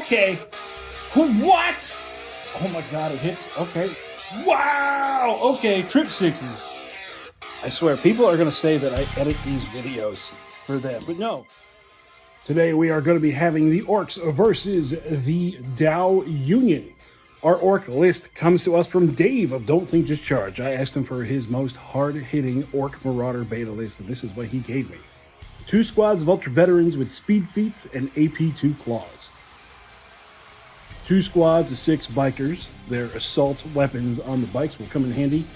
Okay. What? Oh my god, it hits. Okay. Wow! Okay, trip sixes. I swear, people are going to say that I edit these videos for them, but no. Today we are going to be having the Orcs versus the Dow Union. Our Orc list comes to us from Dave of Don't Think Just Charge. I asked him for his most hard-hitting Orc Marauder beta list, and this is what he gave me. 2 squads of Ultra Veterans with Speed Feats and AP2 Claws. 2 squads of 6 Bikers. Their assault weapons on the bikes will come in handy.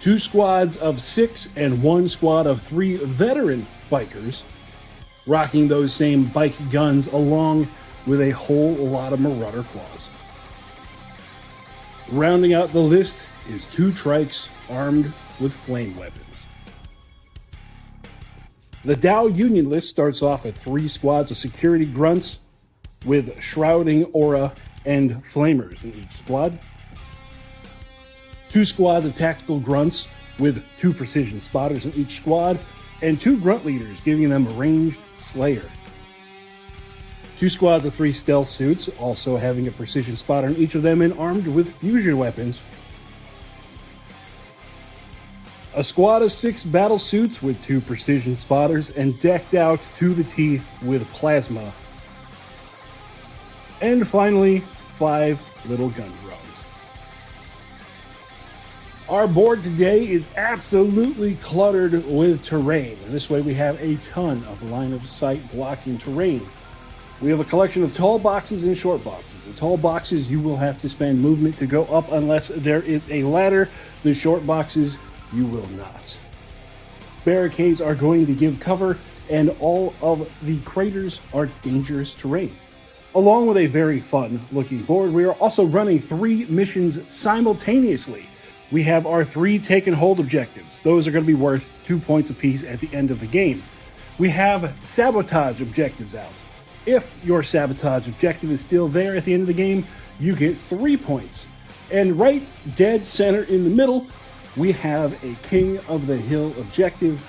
2 squads of 6 and 1 squad of 3 Veteran Bikers, rocking those same bike guns along with a whole lot of Marauder Claws. Rounding out the list is 2 Trikes armed with flame weapons. The Dow Union list starts off with 3 squads of security grunts with shrouding aura and flamers in each squad. 2 squads of tactical grunts with 2 precision spotters in each squad, and 2 grunt leaders giving them a ranged slayer. 2 squads of 3 stealth suits, also having a precision spotter in each of them and armed with fusion weapons. A squad of 6 battle suits with 2 precision spotters and decked out to the teeth with plasma. And finally, 5 little gun drones. Our board today is absolutely cluttered with terrain, and this way we have a ton of line of sight blocking terrain. We have a collection of tall boxes and short boxes. The tall boxes you will have to spend movement to go up unless there is a ladder. The short boxes you will not. Barricades are going to give cover, and all of the craters are dangerous terrain. Along with a very fun looking board, we are also running 3 missions simultaneously. We have our 3 take and hold objectives. Those are going to be worth 2 points apiece at the end of the game. We have sabotage objectives out. If your sabotage objective is still there at the end of the game, you get 3 points. And right dead center in the middle, we have a King of the Hill objective.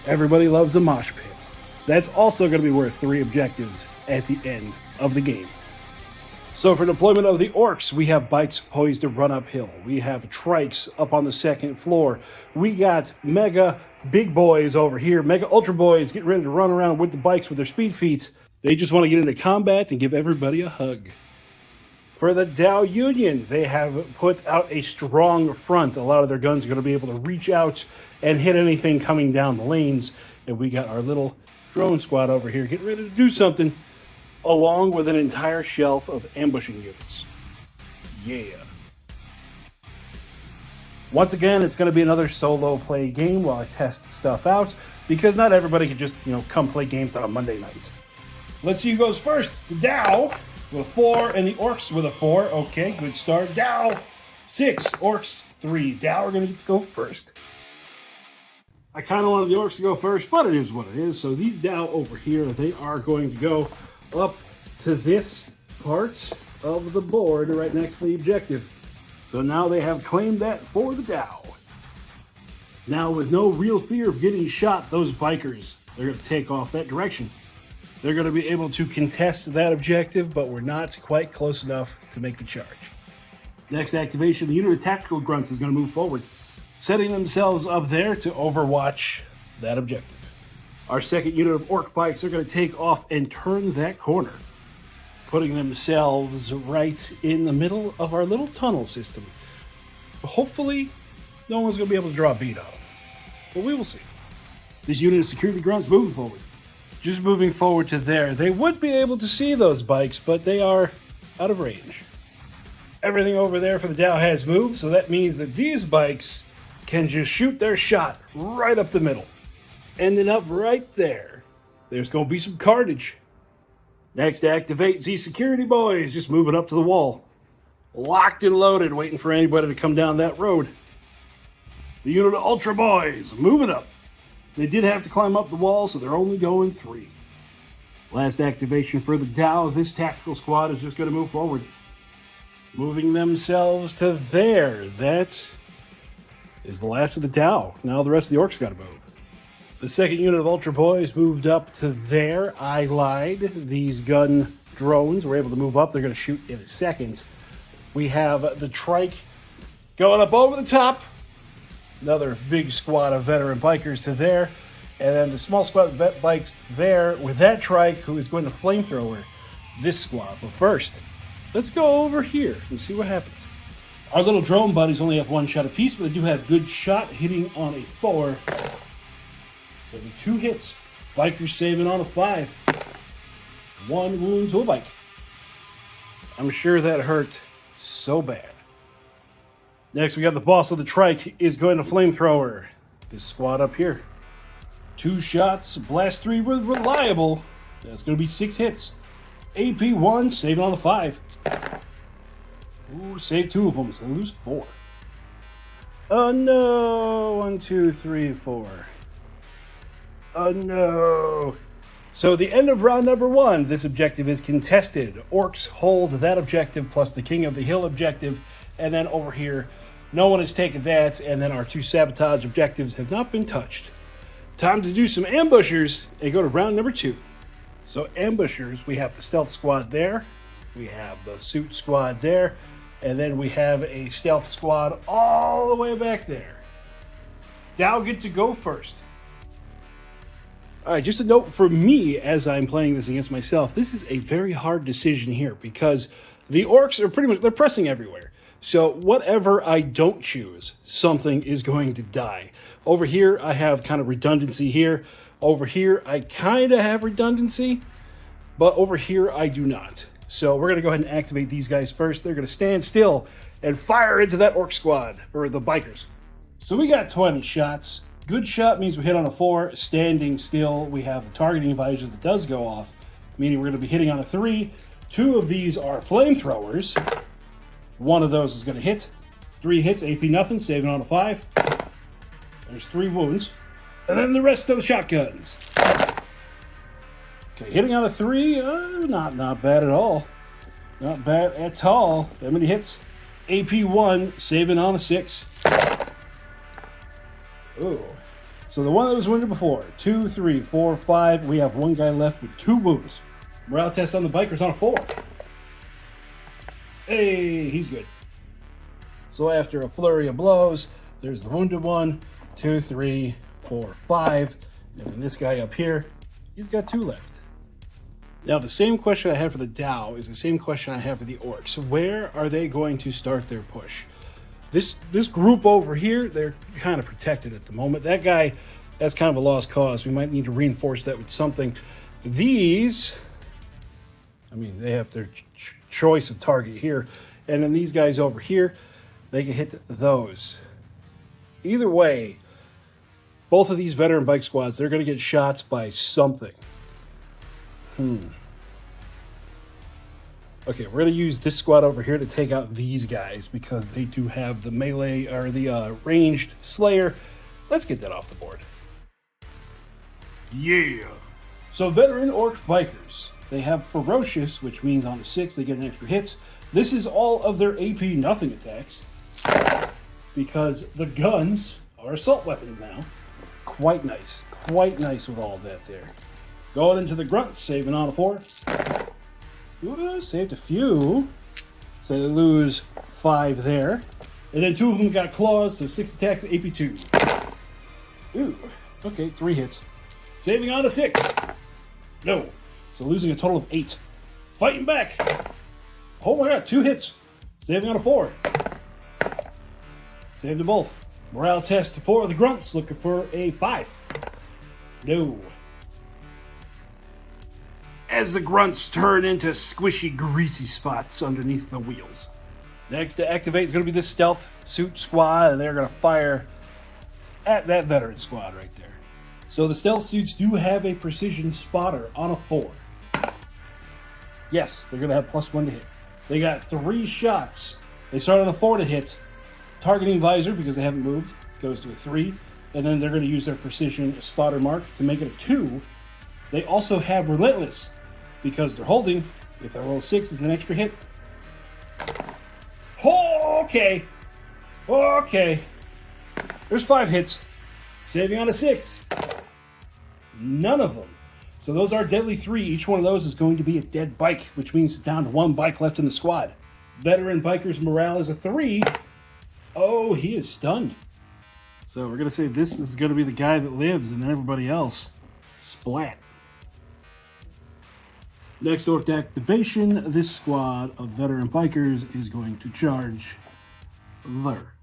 Everybody loves the mosh pit. That's also going to be worth 3 objectives at the end of the game. So for deployment of the Orcs, we have bikes poised to run uphill. We have Trikes up on the 2nd floor. We got Mega Big Boys over here. Mega Ultra Boys getting ready to run around with the bikes with their speed feats. They just want to get into combat and give everybody a hug. For the Dow Union, they have put out a strong front. A lot of their guns are going to be able to reach out and hit anything coming down the lanes. And we got our little drone squad over here getting ready to do something, along with an entire shelf of ambushing units. Yeah. Once again, it's going to be another solo play game while I test stuff out, because not everybody can just, come play games on a Monday night. Let's see who goes first. The Dow with a 4 and the Orcs with a 4. Okay, good start. Dow 6, Orcs 3. Dow are going to get to go first. I kind of wanted the Orcs to go first, but it is what it is. So these Dow over here, they are going to go up to this part of the board right next to the objective. So now they have claimed that for the Dow. Now with no real fear of getting shot, those bikers, they're going to take off that direction. They're going to be able to contest that objective, but we're not quite close enough to make the charge. Next activation, the unit of tactical grunts is going to move forward, setting themselves up there to overwatch that objective. Our 2nd unit of orc bikes are going to take off and turn that corner, putting themselves right in the middle of our little tunnel system. Hopefully, no one's going to be able to draw a bead on them, but we will see. This unit of security grunts moving forward. Just moving forward to there. They would be able to see those bikes, but they are out of range. Everything over there for the Dow has moved, so that means that these bikes can just shoot their shot right up the middle. Ending up right there. There's going to be some carnage. Next, activate the security boys. Just moving up to the wall. Locked and loaded, waiting for anybody to come down that road. The unit of Ultra Boys, moving up. They did have to climb up the wall, so they're only going 3. Last activation for the Dow. This tactical squad is just going to move forward. Moving themselves to there. That is the last of the Dow. Now the rest of the Orcs got to move. The 2nd unit of Ultra Boys moved up to there. I lied. These gun drones. We're able to move up. They're going to shoot in a second. We have the trike going up over the top. Another big squad of veteran bikers to there. And then the small squad of vet bikes there with that trike who is going to flamethrower this squad. But first, let's go over here and see what happens. Our little drone buddies only have one shot apiece, but they do have good shot hitting on a 4. So it'll be 2 hits. Bikers saving on a 5. 1 wound to a bike. I'm sure that hurt so bad. Next, we got the boss of the trike is going to flamethrower this squad up here. 2 shots, blast 3 with reliable. That's going to be 6 hits. AP 1, saving on the 5. Ooh, save 2 of them, so lose 4. Oh no! 1, 2, 3, 4. Oh no! So the end of round number 1, this objective is contested. Orcs hold that objective plus the King of the Hill objective, and then over here, no one has taken that, and then our 2 sabotage objectives have not been touched. Time to do some ambushers and go to round number 2. So ambushers, we have the stealth squad there, we have the suit squad there, and then we have a stealth squad all the way back there. Dow get to go first. All right, just a note for me as I'm playing this against myself, this is a very hard decision here because the orcs are pretty much, they're pressing everywhere. So whatever I don't choose, something is going to die. Over here, I have kind of redundancy here. Over here, I kind of have redundancy, but over here, I do not. So we're going to go ahead and activate these guys first. They're going to stand still and fire into that orc squad, or the bikers. So we got 20 shots. Good shot means we hit on a 4. Standing still, we have a targeting visor that does go off, meaning we're going to be hitting on a 3. 2 of these are flamethrowers. 1 of those is going to hit. 3 hits, AP nothing, saving on a 5. There's 3 wounds. And then the rest of the shotguns. Okay, hitting on a 3, not bad at all. Not bad at all. That many hits. AP 1, saving on a 6. Ooh. So the one that was wounded before, 2, 3, 4, 5. We have 1 guy left with 2 wounds. Morale test on the bikers on a 4. Hey, he's good. So after a flurry of blows, there's the wounded one, 2, 3, 4, 5. And then this guy up here, he's got 2 left. Now, the same question I had for the Dow is the same question I have for the orcs. Where are they going to start their push? This group over here, they're kind of protected at the moment. That guy, that's kind of a lost cause. We might need to reinforce that with something. These, I mean, they have their choice of target here. And then these guys over here, they can hit those. Either way, both of these veteran bike squads, they're going to get shots by something. Okay, we're going to use this squad over here to take out these guys because they do have the melee or the ranged slayer. Let's get that off the board. Yeah. So veteran orc bikers, they have ferocious, which means on a 6 they get an extra hit. This is all of their AP nothing attacks because the guns are assault weapons now. Quite nice with all of that there. Going into the grunts, saving on a 4. Ooh, saved a few. So they lose 5 there. And then 2 of them got claws, so 6 attacks, AP 2. Ooh, okay, 3 hits. Saving on a 6. No. So losing a total of 8. Fighting back. Oh my god, 2 hits. Saving on a 4. Saved them both. Morale test for the grunts, looking for a 5. No. As the grunts turn into squishy, greasy spots underneath the wheels. Next to activate is going to be this stealth suit squad, and they're going to fire at that veteran squad right there. So the stealth suits do have a precision spotter on a 4. Yes, they're going to have +1 to hit. They got 3 shots. They start on a 4 to hit. Targeting visor, because they haven't moved, goes to a 3. And then they're going to use their precision spotter mark to make it a 2. They also have relentless, because they're holding. If I roll a 6, it's an extra hit. Oh, okay. Okay. There's 5 hits. Saving on a 6. None of them. So those are deadly 3. Each one of those is going to be a dead bike, which means it's down to 1 bike left in the squad. Veteran biker's morale is a 3. Oh, he is stunned. So we're going to say this is going to be the guy that lives, and then everybody else. Splat. Next orc activation, this squad of veteran bikers is going to charge there.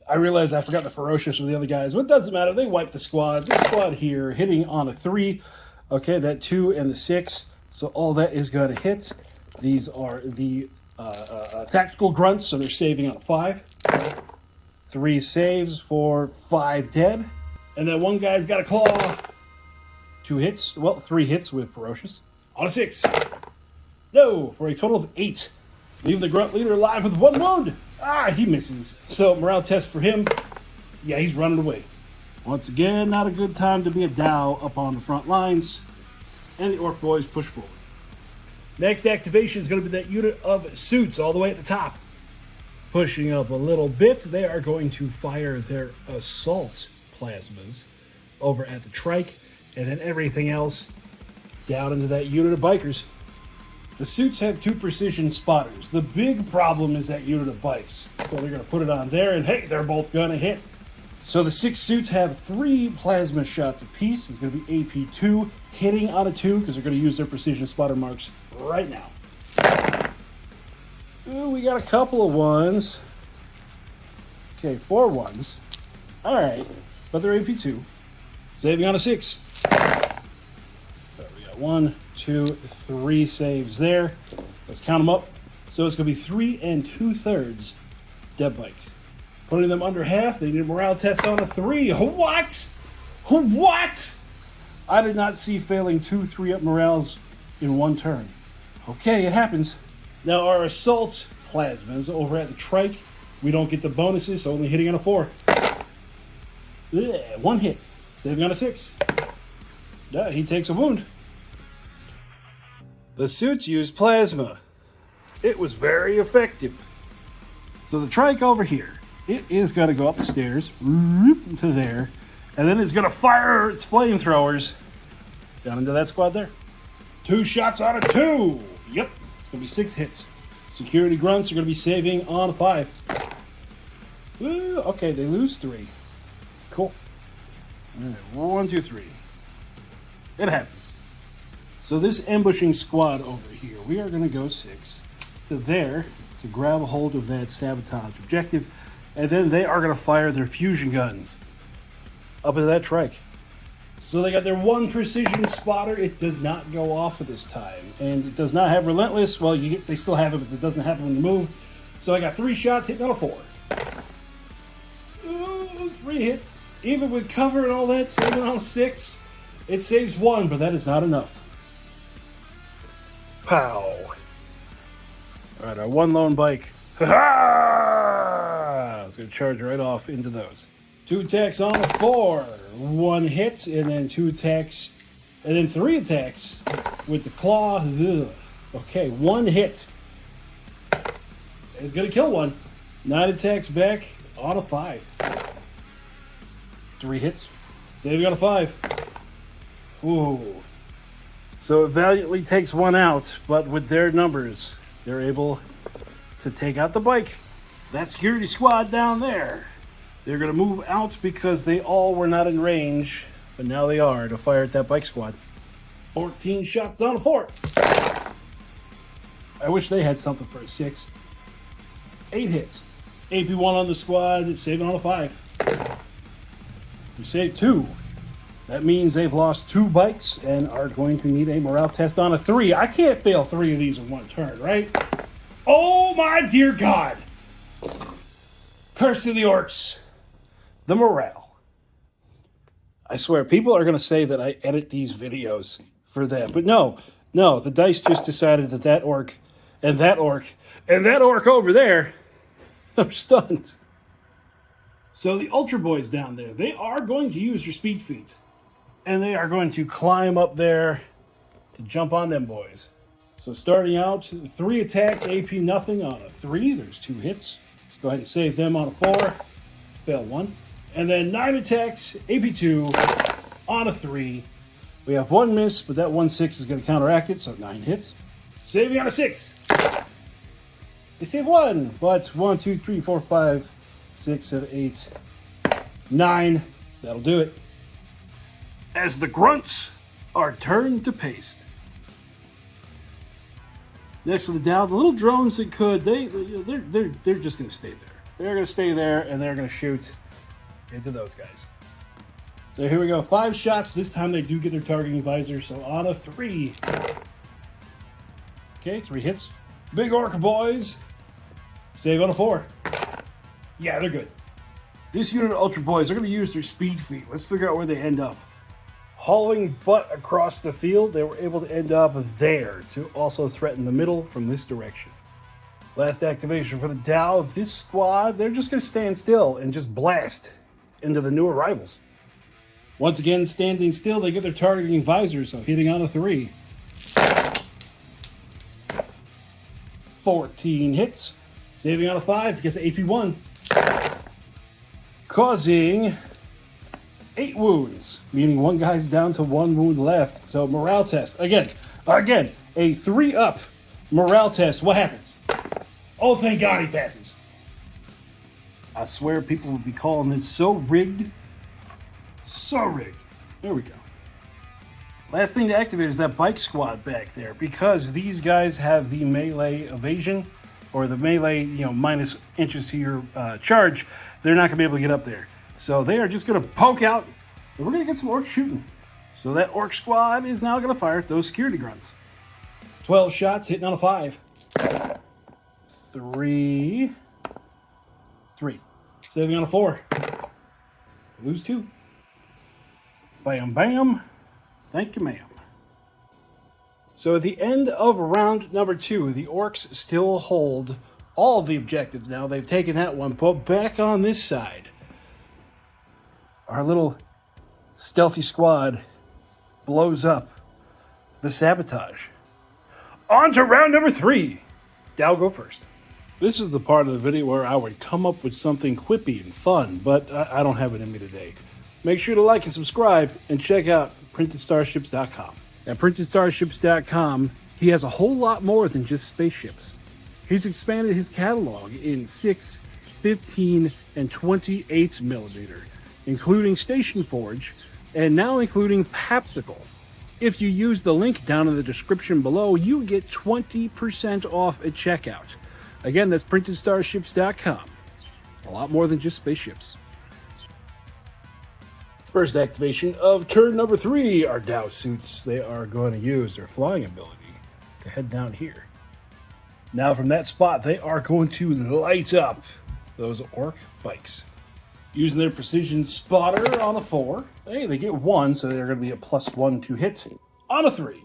I realized I forgot the ferocious with the other guys, but it doesn't matter. They wipe the squad. This squad here hitting on a 3. Okay, that 2 and the 6. So all that is going to hit. These are the tactical grunts, so they're saving on a 5. 3 saves for 5 dead. And then one guy's got a claw. 2 hits. Well, 3 hits with ferocious. On a 6. No, for a total of 8. Leave the grunt leader alive with 1 wound. Ah, he misses. So, morale test for him. Yeah, he's running away. Once again, not a good time to be a Dow up on the front lines. And the orc boys push forward. Next activation is going to be that unit of suits all the way at the top. Pushing up a little bit, they are going to fire their assault plasmas over at the trike. And then everything else down into that unit of bikers. The suits have 2 precision spotters. The big problem is that unit of bikes. So they're going to put it on there, and hey, they're both going to hit. So the 6 suits have 3 plasma shots apiece. It's going to be AP2 hitting on a 2 because they're going to use their precision spotter marks right now. Ooh, we got a couple of 1s. Okay, 4 1s. All right, but they're AP2. Saving on a 6. 1, 2, 3 saves there. Let's count them up. So it's going to be 3 2/3 dead bike. Putting them under half, they need a morale test on a 3. What? What? I did not see failing 2 3-up morales in 1 turn. Okay, it happens. Now our assault plasmas over at the trike, we don't get the bonuses, so only hitting on a 4. Ugh, 1 hit. Saving on a 6. Yeah, he takes a wound. The suits use plasma. It was very effective. So the trike over here, it is going to go up the stairs to there, and then it's going to fire its flamethrowers down into that squad there. 2 shots on a 2. Yep, it's going to be 6 hits. Security grunts are going to be saving on a 5. Ooh, okay, they lose 3. Cool. All right, 1, 2, 3. It happens. So this ambushing squad over here, we are going to go 6 to there to grab a hold of that sabotage objective, and then they are going to fire their fusion guns up into that trike. So they got their 1 precision spotter. It does not go off at this time, and it does not have relentless. Well, they still have it, but it doesn't happen when you move. So I got 3 shots hitting on a 4. Ooh, 3 hits. Even with cover and all that, saving on a 6. It saves 1, but that is not enough. Pow. All right, our 1 lone bike. Ha-ha! It's going to charge right off into those. 2 attacks on a 4. 1 hit, and then 2 attacks, and then 3 attacks with the claw. Ugh. Okay, 1 hit. It's going to kill 1. 9 attacks back on a 5. 3 hits. Saving on a 5. Ooh. So it valiantly takes 1 out, but with their numbers, they're able to take out the bike. That security squad down there, they're going to move out because they all were not in range, but now they are to fire at that bike squad. 14 shots on a 4. I wish they had something for a 6. 8 hits. AP1 on the squad, saving on a 5. We saved 2. That means they've lost 2 bikes and are going to need a morale test on a 3. I can't fail 3 of these in 1 turn, right? Oh my dear God! Curse to the orcs. The morale. I swear, people are going to say that I edit these videos for them. But no, the dice just decided that that orc, and that orc, and that orc over there are stunned. So the Ultra Boys down there, they are going to use your speed feat. And they are going to climb up there to jump on them boys. So starting out, 3 attacks, AP nothing on a 3. There's 2 hits. Let's go ahead and save them on a 4. Fail 1. And then 9 attacks, AP 2 on a 3. We have 1 miss, but that 1/6 is going to counteract it, so 9 hits. Saving on a 6. They save 1, but 1, 2, 3, 4, 5, 6, 7, 8, 9. That'll do it. As the grunts are turned to paste. Next for the Dow, the little drones that could, they're just going to stay there. They're going to stay there, and they're going to shoot into those guys. So here we go. 5 shots. This time they do get their targeting visor. So on a 3. Okay, 3 hits. Big orc boys. Save on a 4. Yeah, they're good. This unit of Ultra Boys are going to use their speed feat. Let's figure out where they end up. Hauling butt across the field, they were able to end up there to also threaten the middle from this direction. Last activation for the Dow. This squad, they're just going to stand still and just blast into the new arrivals. Once again, standing still, they get their targeting visors, so hitting on a 3. 14 hits. Saving on a 5, gets AP 1. Causing 8 wounds, meaning one guy's down to 1 wound left. So morale test. Again, a 3-up morale test. What happens? Oh, thank God he passes. I swear people would be calling this so rigged. So rigged. There we go. Last thing to activate is that bike squad back there, because these guys have the melee evasion, or the melee, minus inches to your charge. They're not going to be able to get up there. So they are just going to poke out, and we're going to get some orcs shooting. So that orc squad is now going to fire at those security grunts. 12 shots, hitting on a 5. 3. Saving on a 4. Lose 2. Bam, bam. Thank you, ma'am. So at the end of round number 2, the orcs still hold all the objectives now. They've taken that one, but back on this side, our little stealthy squad blows up the sabotage. On to round number 3. Dow, go first. This is the part of the video where I would come up with something quippy and fun, but I don't have it in me today. Make sure to like and subscribe and check out PrintedStarships.com. At PrintedStarships.com, he has a whole lot more than just spaceships. He's expanded his catalog in 6, 15, and 28 millimeter, including Station Forge, and now including Papsicle. If you use the link down in the description below, you get 20% off at checkout. Again, that's PrintedStarships.com. A lot more than just spaceships. First activation of turn number 3 are Dow suits. They are going to use their flying ability to head down here. Now from that spot, they are going to light up those orc bikes. Using their precision spotter on a 4. Hey, they get 1, so they're going to be a +1 to hit. On a 3.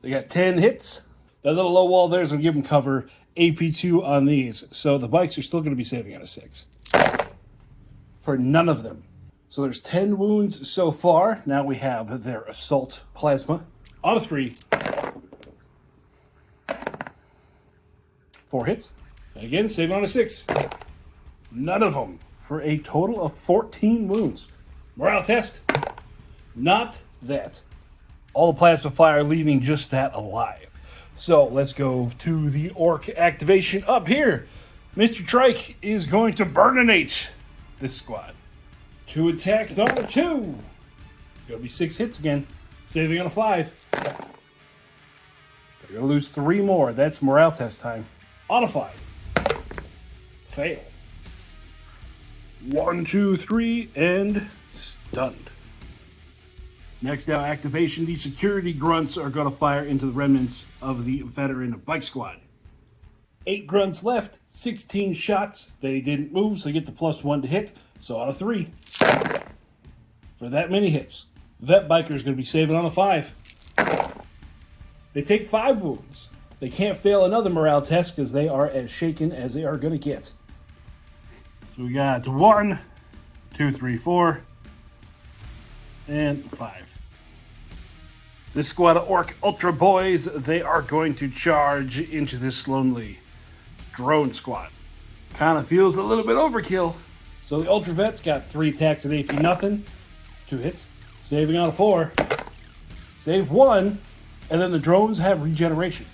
They got 10 hits. That little low wall there is going to give them cover. AP2 on these. So the bikes are still going to be saving on a 6. For none of them. So there's 10 wounds so far. Now we have their assault plasma. On a 3. 4 hits. And again, saving on a 6. None of them. For a total of 14 wounds. Morale test. Not that. All the plasma fire leaving just that alive. So let's go to the orc activation up here. Mr. Trike is going to burninate this squad. 2 attacks on a 2. It's going to be 6 hits again. Saving on a 5. They're going to lose 3 more. That's morale test time. On a 5. Fail. 1, 2, 3, and stunned. Next Dow activation, the security grunts are going to fire into the remnants of the veteran bike squad. 8 grunts left, 16 shots. They didn't move, so they get the +1 to hit. So on a 3. For that many hits, Vet Biker is going to be saving on a 5. They take 5 wounds. They can't fail another morale test because they are as shaken as they are going to get. So we got 1, 2, 3, 4, and 5. This squad of Orc Ultra Boys, they are going to charge into this lonely drone squad. Kind of feels a little bit overkill. So the Ultra Vets got 3 attacks at AP nothing. 2 hits. Saving on a 4. Save 1. And then the drones have regeneration.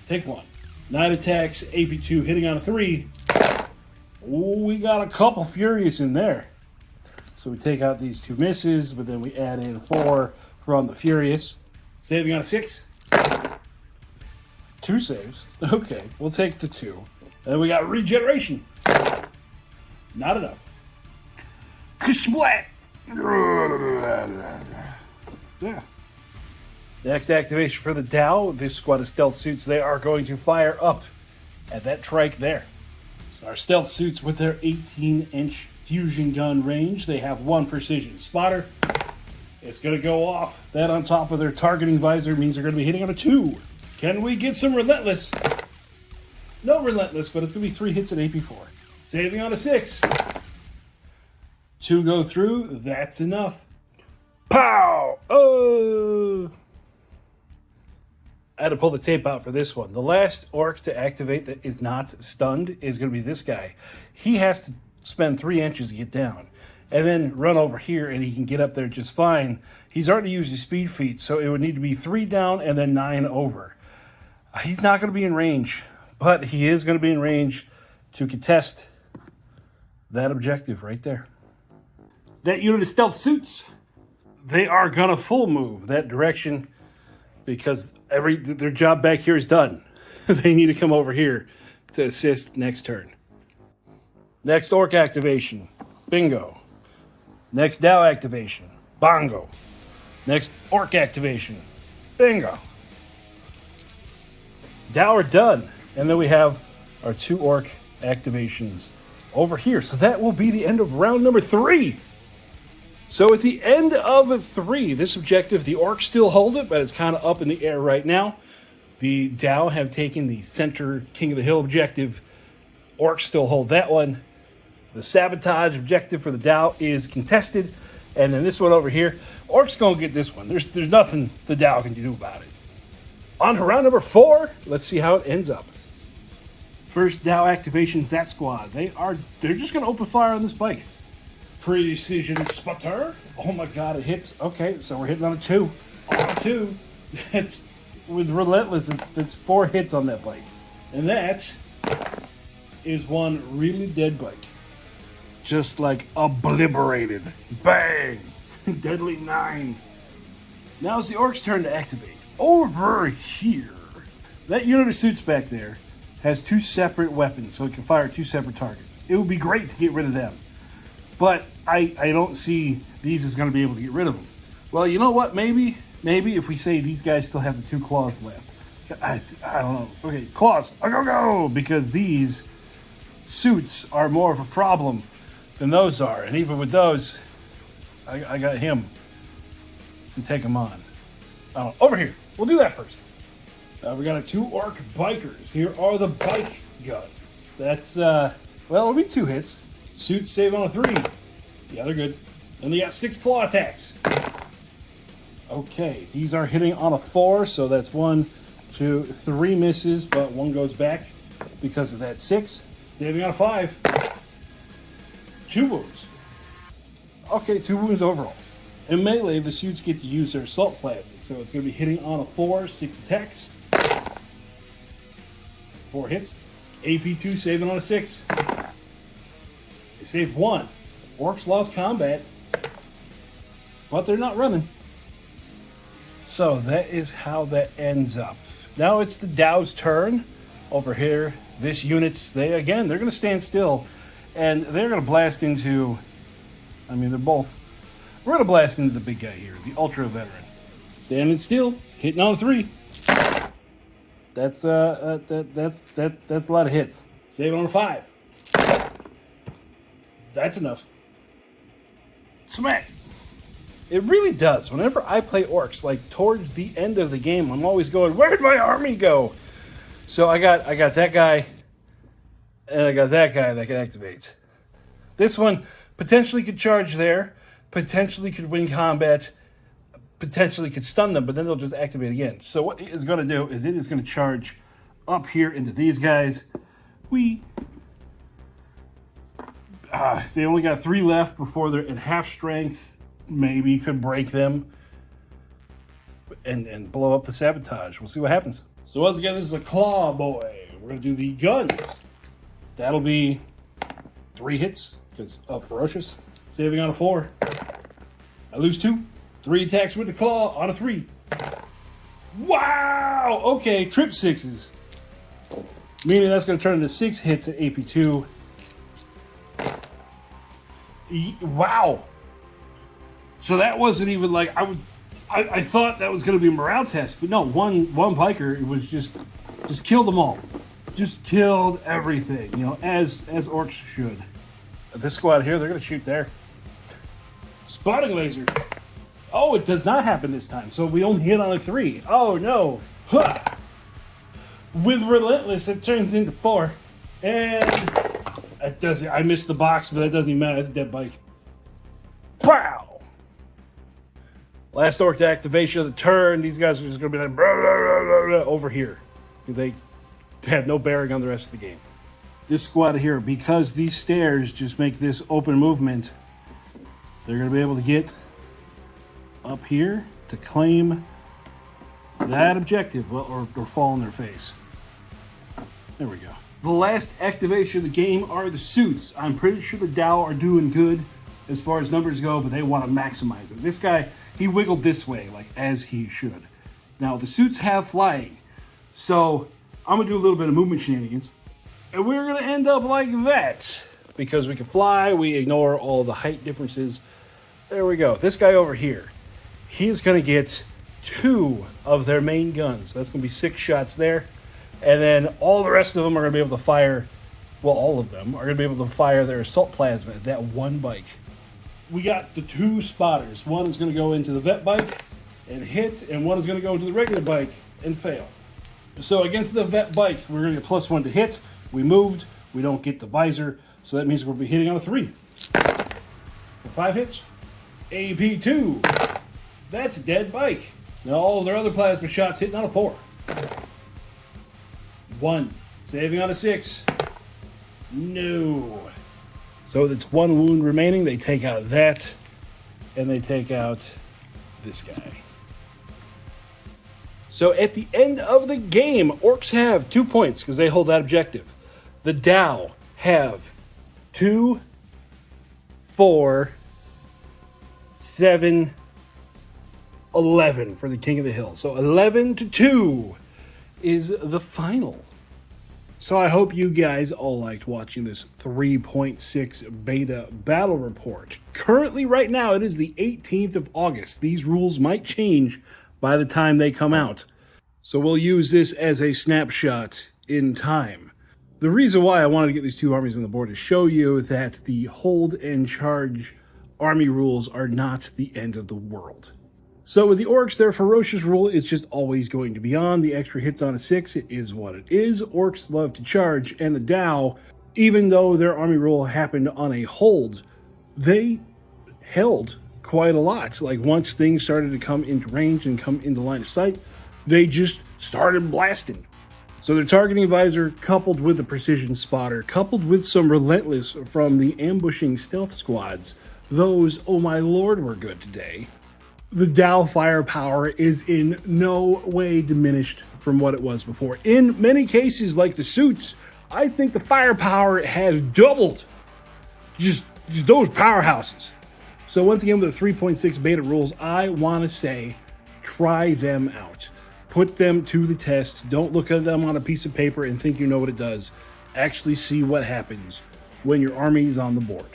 Take 1. 9 attacks, AP2 hitting on a 3. Ooh, we got a couple furious in there. So we take out these 2 misses, but then we add in 4 from the furious. Saving on a 6. 2 saves. Okay, we'll take the 2. And then we got regeneration. Not enough. Splat. Yeah. Next activation for the Dow. This squad of stealth suits, they are going to fire up at that trike there. So our stealth suits with their 18-inch fusion gun range, they have 1 precision spotter. It's going to go off. That on top of their targeting visor means they're going to be hitting on a 2. Can we get some relentless? No relentless, but it's going to be 3 hits at AP4. Saving on a 6. 2 go through. That's enough. Pow! Oh! I had to pull the tape out for this one. The last orc to activate that is not stunned is going to be this guy. He has to spend 3 inches to get down and then run over here, and he can get up there just fine. He's already used his speed feat, so it would need to be 3 down and then 9 over. He's not going to be in range, but he is going to be in range to contest that objective right there. That unit of stealth suits, they are going to full move that direction because their job back here is done. They need to come over here to assist next turn. Next orc activation, bingo. Next Dow activation, bongo. Next orc activation, bingo. Dow are done. And then we have our 2 orc activations over here. So that will be the end of round number 3. So at the end of 3, this objective, the orcs still hold it, but it's kind of up in the air right now. The Dow have taken the center King of the Hill objective. Orcs still hold that one. The sabotage objective for the Dow is contested. And then this one over here, orcs going to get this one. There's nothing the Dow can do about it. On to round number 4. Let's see how it ends up. First Dow activation's that squad. They're just going to open fire on this bike. Precision sputter. Oh my god, it hits. Okay, so we're hitting on a 2. On a 2. It's with relentless. It's 4 hits on that bike. And that is one really dead bike. Just like obliterated. Bang! Deadly 9. Now it's the orc's turn to activate. Over here. That unit of suits back there has 2 separate weapons, so it can fire 2 separate targets. It would be great to get rid of them. But I don't see these as going to be able to get rid of them. Well, you know what? Maybe if we say these guys still have the 2 claws left. I don't know. Okay, claws. Go! Because these suits are more of a problem than those are. And even with those, I got him to take him on. Over here. We'll do that first. We got our 2 orc bikers. Here are the bike guns. That's, well, it'll be 2 hits. Suits save on a 3. Yeah, they're good. And they got 6 claw attacks. Okay, these are hitting on a 4, so that's 1, 2, 3 misses, but 1 goes back because of that 6. Saving on a 5. 2 wounds. Okay, 2 wounds overall. In melee, the suits get to use their assault plasma, so it's going to be hitting on a 4, 6 attacks. 4 hits. AP2 saving on a 6. They saved 1. Orcs lost combat, but they're not running. So that is how that ends up. Now it's the Dow's turn. Over here, this unit, they're going to stand still, and they're going to blast into, they're both. We're going to blast into the big guy here, the ultra veteran. Standing still, hitting on a 3. That's a lot of hits. Saving on a 5. That's enough. Smack. It really does. Whenever I play orcs, like towards the end of the game, I'm always going, where'd my army go? So I got that guy, and I got that guy that can activate. This one potentially could charge there, potentially could win combat, potentially could stun them, but then they'll just activate again. So what it is going to do is it is going to charge up here into these guys. They only got 3 left before they're at half strength. Maybe could break them and blow up the sabotage. We'll see what happens. So once again, this is a claw boy. We're going to do the guns. That'll be 3 hits because of ferocious. Saving on a 4. I lose 2. 3 attacks with the claw on a 3. Wow! Okay, trip 6s. Meaning that's going to turn into 6 hits at AP2. Wow! So that wasn't even like I thought that was going to be a morale test, but no, one biker, it was just killed them all, just killed everything, you know, as orcs should. This squad here, they're going to shoot there. Spotting laser. Oh, it does not happen this time, so we only hit on a 3. Oh no! Huh. With relentless, it turns into 4, and it doesn't. I missed the box, but that doesn't even matter. That's a dead bike. Wow! Last orc activation of the turn. These guys are just going to be like blah, blah, blah, blah, over here. They have no bearing on the rest of the game. This squad here, because these stairs just make this open movement, they're going to be able to get up here to claim that objective, or fall on their face. There we go. The last activation of the game are the suits. I'm pretty sure the Dow are doing good as far as numbers go, but they want to maximize it. This guy, he wiggled this way, like as he should. Now, the suits have flying, so I'm going to do a little bit of movement shenanigans, and we're going to end up like that. Because we can fly, we ignore all the height differences. There we go. This guy over here, he's going to get 2 of their main guns. That's going to be 6 shots there. And then all the rest of them are going to be able to fire, well, all of them are going to be able to fire their assault plasma at that one bike. We got the 2 spotters. One is going to go into the vet bike and hit, and one is going to go into the regular bike and fail. So against the vet bike, we're going to get +1 to hit. We moved. We don't get the visor, so that means we'll be hitting on a 3. For 5 hits, AP2. That's a dead bike. Now all their other plasma shots hitting on a 4. 1. Saving on a 6. No. So it's 1 wound remaining. They take out that, and they take out this guy. So at the end of the game, orcs have 2 points because they hold that objective. The Dow have 2, 4, 7, 11 for the King of the Hill. So 11-2 is the final. So I hope you guys all liked watching this 3.6 beta battle report. Currently, right now, it is the 18th of August. These rules might change by the time they come out. So we'll use this as a snapshot in time. The reason why I wanted to get these 2 armies on the board is show you that the hold and charge army rules are not the end of the world. So with the orcs, their ferocious rule is just always going to be on. The extra hits on a 6, it is what it is. Orcs love to charge, and the Dow, even though their army rule happened on a hold, they held quite a lot. Like once things started to come into range and come into line of sight, they just started blasting. So their targeting visor, coupled with the precision spotter, coupled with some relentless from the ambushing stealth squads, those, oh my lord, were good today. The Dow firepower is in no way diminished from what it was before. In many cases, like the suits, I think the firepower has doubled. Just those powerhouses. So once again, with the 3.6 beta rules, I want to say, try them out. Put them to the test. Don't look at them on a piece of paper and think you know what it does. Actually see what happens when your army is on the board.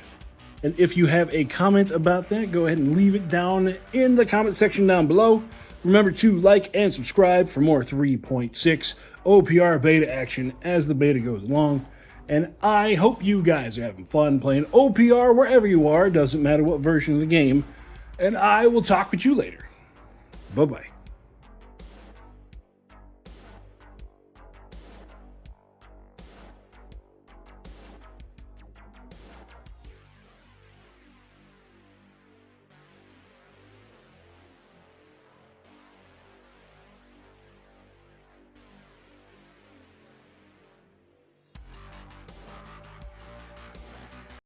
And if you have a comment about that, go ahead and leave it down in the comment section down below. Remember to like and subscribe for more 3.6 OPR beta action as the beta goes along. And I hope you guys are having fun playing OPR wherever you are. Doesn't matter what version of the game. And I will talk with you later. Bye-bye.